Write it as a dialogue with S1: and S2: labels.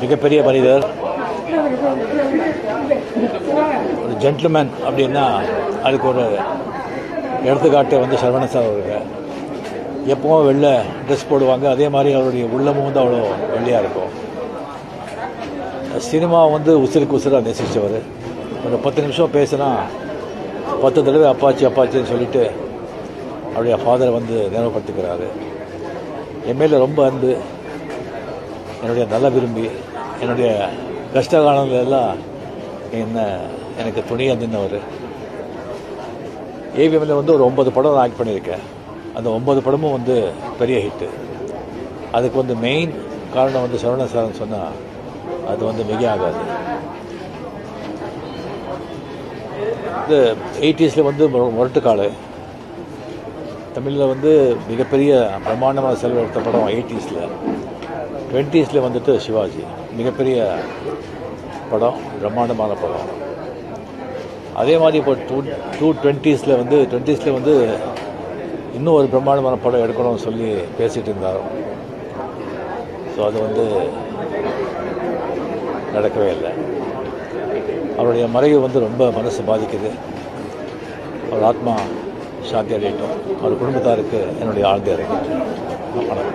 S1: மிகப்பெரிய மனிதர், ஒரு ஜென்டில்மேன் அப்படின்னா அதுக்கு ஒரு எடுத்துக்காட்டை வந்து சரவணன் சார் அவருக்கு. எப்பவும் வெள்ளை ட்ரெஸ் போடுவாங்க, அதே மாதிரி அவருடைய உள்ளமும் வந்து அவ்வளோ வெள்ளையாக இருக்கும். சினிமா வந்து உசுருக்கு உசுராக நேசித்தவர். ஒரு 10 நிமிஷம் பேசினா 10 தடவை அப்பாச்சி அப்பாச்சின்னு சொல்லிட்டு அவருடைய ஃபாதரை வந்து நினைவுபடுத்திக்கிறாரு. என் மேலே ரொம்ப அன்பு, என்னுடைய நல்ல விரும்பி, என்னுடைய கஷ்ட காலங்களெல்லாம் எனக்கு துணியாக நின்றவர். ஏவிஎம்மில் வந்து ஒரு 9 படம் ஆக்ட் பண்ணியிருக்கேன். அந்த 9 படமும் வந்து பெரிய ஹிட்டு. அதுக்கு வந்து மெயின் காரணம் வந்து சரவணன் சார்னு சொன்னால் அது வந்து மிக ஆகாது. இந்த 80s வந்து முரட்டுக்காடு, தமிழில் வந்து மிகப்பெரிய பிரம்மாண்டமான செலவு எடுத்த படம் 80s. 20s வந்துட்டு சிவாஜி, மிகப்பெரிய படம், பிரம்மாண்டமான படம். அதே மாதிரி இப்போ 20s வந்து இன்னும் ஒரு பிரம்மாண்டமான படம் எடுக்கணும்னு சொல்லி பேசிகிட்டு இருந்தார். ஸோ அது வந்து நடக்கவே இல்லை. அவருடைய மறைவு வந்து ரொம்ப மனசு பாதிக்குது. அவர் ஆத்மா சாந்தி அடையட்டும். அவர் குடும்பத்தாருக்கு என்னுடைய ஆழ்ந்த இறங்கி. வணக்கம்.